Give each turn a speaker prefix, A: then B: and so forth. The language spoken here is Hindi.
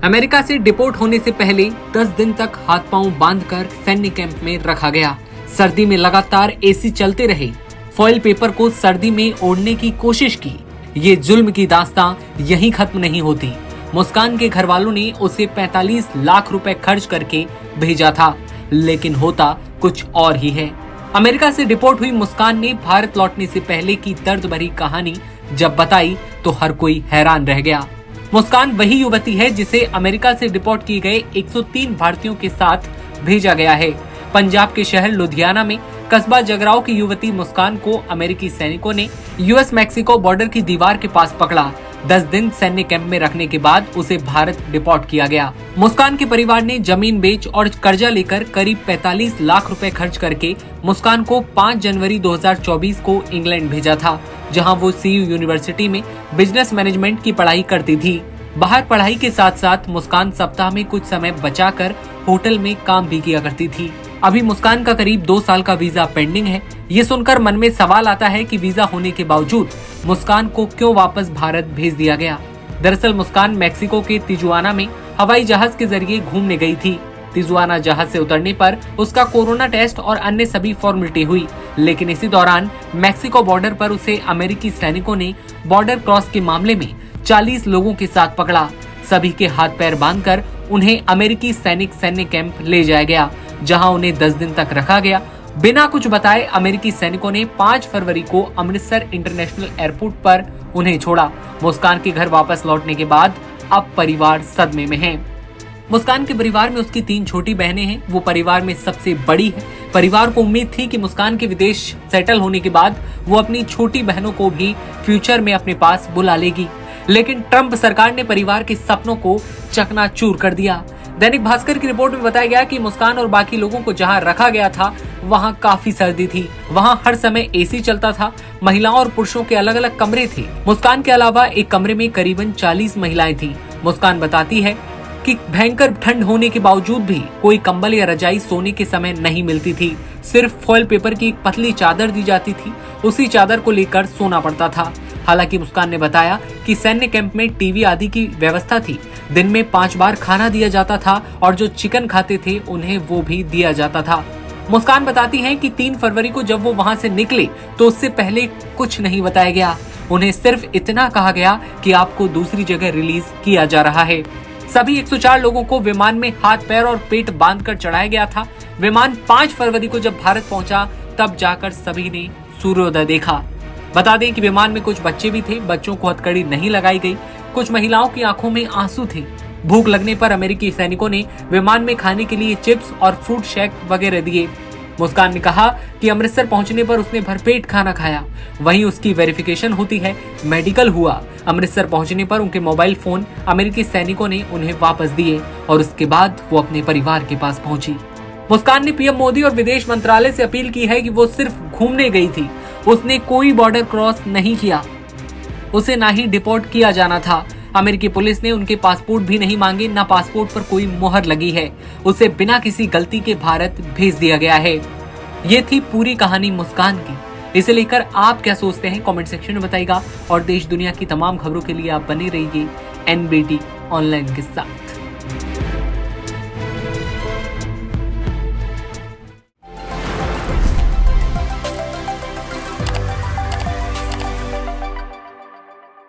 A: अमेरिका से डिपोर्ट होने से पहले 10 दिन तक हाथ पांव बांधकर सैन्य कैंप में रखा गया। सर्दी में लगातार एसी चलते रहे। फॉइल पेपर को सर्दी में ओढ़ने की कोशिश की। ये जुल्म की दास्तां यहीं खत्म नहीं होती। मुस्कान के घर वालों ने उसे 45 लाख रुपए खर्च करके भेजा था, लेकिन होता कुछ और ही है। अमेरिका से डिपोर्ट हुई मुस्कान ने भारत लौटने से पहले की दर्द भरी कहानी जब बताई तो हर कोई हैरान रह गया। मुस्कान वही युवती है जिसे अमेरिका से डिपोर्ट किए गए 103 भारतीयों के साथ भेजा गया है। पंजाब के शहर लुधियाना में कस्बा जगराव की युवती मुस्कान को अमेरिकी सैनिकों ने यूएस मैक्सिको बॉर्डर की दीवार के पास पकड़ा। 10 दिन सैन्य कैंप में रखने के बाद उसे भारत डिपोर्ट किया गया। मुस्कान के परिवार ने जमीन बेच और कर्जा लेकर करीब 45 लाख रुपए खर्च करके मुस्कान को 5 जनवरी 2024 को इंग्लैंड भेजा था, जहां वो सीयू यूनिवर्सिटी में बिजनेस मैनेजमेंट की पढ़ाई करती थी। बाहर पढ़ाई के साथ साथ मुस्कान सप्ताह में कुछ समय बचाकर होटल में काम भी किया करती थी। अभी मुस्कान का करीब 2 साल का वीजा पेंडिंग है। ये सुनकर मन में सवाल आता है कि वीजा होने के बावजूद मुस्कान को क्यों वापस भारत भेज दिया गया। दरअसल मुस्कान मैक्सिको के तिजुआना में हवाई जहाज के जरिए घूमने गई थी। तिजुआना जहाज से उतरने पर उसका कोरोना टेस्ट और अन्य सभी फॉर्मेलिटी हुई, लेकिन इसी दौरान मैक्सिको बॉर्डर पर उसे अमेरिकी सैनिकों ने बॉर्डर क्रॉस के मामले में 40 लोगों के साथ पकड़ा। सभी के हाथ पैर बांधकर उन्हें अमेरिकी सैन्य कैंप ले जाया गया, जहां उन्हें 10 दिन तक रखा गया। बिना कुछ बताए अमेरिकी सैनिकों ने 5 फरवरी को अमृतसर इंटरनेशनल एयरपोर्ट पर उन्हें छोड़ा। मुस्कान के घर वापस लौटने के बाद अब परिवार सदमे में है। मुस्कान के परिवार में उसकी 3 छोटी बहनें हैं। वो परिवार में सबसे बड़ी है। परिवार को उम्मीद थी कि मुस्कान के विदेश सेटल होने के बाद वो अपनी छोटी बहनों को भी फ्यूचर में अपने पास बुला लेगी, लेकिन ट्रंप सरकार ने परिवार के सपनों को चकनाचूर कर दिया। दैनिक भास्कर की रिपोर्ट में बताया गया कि मुस्कान और बाकी लोगों को जहां रखा गया था वहां काफी सर्दी थी। वहां हर समय एसी चलता था। महिलाओं और पुरुषों के अलग अलग कमरे थे। मुस्कान के अलावा एक कमरे में करीबन 40 महिलाएं थी। मुस्कान बताती है कि भयंकर ठंड होने के बावजूद भी कोई कंबल या रजाई सोने के समय नहीं मिलती थी। सिर्फ फॉइल पेपर की एक पतली चादर दी जाती थी। उसी चादर को लेकर सोना पड़ता था। हालांकि मुस्कान ने बताया कि सैन्य कैंप में टीवी आदि की व्यवस्था थी। दिन में 5 बार खाना दिया जाता था और जो चिकन खाते थे उन्हें वो भी दिया जाता था। मुस्कान बताती हैं कि 3 फरवरी को जब वो वहां से निकले तो उससे पहले कुछ नहीं बताया गया। उन्हें सिर्फ इतना कहा गया कि आपको दूसरी जगह रिलीज किया जा रहा है। सभी 104 लोगों को विमान में हाथ पैर और पेट बांधकर चढ़ाया गया था। विमान 5 फरवरी को जब भारत पहुंचा तब जाकर सभी ने सूर्योदय देखा। बता दें कि विमान में कुछ बच्चे भी थे। बच्चों को हथकड़ी नहीं लगाई गई। कुछ महिलाओं की आंखों में आंसू थे। भूख लगने पर अमेरिकी सैनिकों ने विमान में खाने के लिए चिप्स और फ्रूट शेक वगैरह दिए। मुस्कान ने कहा कि अमृतसर पहुंचने पर उसने भरपेट खाना खाया। वहीं उसकी वेरिफिकेशन होती है, मेडिकल हुआ। अमृतसर पहुंचने पर उनके मोबाइल फोन अमेरिकी सैनिकों ने उन्हें वापस दिए और उसके बाद वो अपने परिवार के पास पहुंची। मुस्कान ने पीएम मोदी और विदेश मंत्रालय से अपील की है कि वो सिर्फ घूमने गई थी। उसने कोई बॉर्डर क्रॉस नहीं किया। उसे ना ही डिपोर्ट किया जाना था। अमेरिकी पुलिस ने उनके पासपोर्ट भी नहीं मांगे, ना पासपोर्ट पर कोई मोहर लगी है। उसे बिना किसी गलती के भारत भेज दिया गया है। ये थी पूरी कहानी मुस्कान की। इसे लेकर आप क्या सोचते हैं कमेंट सेक्शन में बताइएगा और देश दुनिया की तमाम खबरों के लिए आप बने रहिए एनबीटी ऑनलाइन के साथ।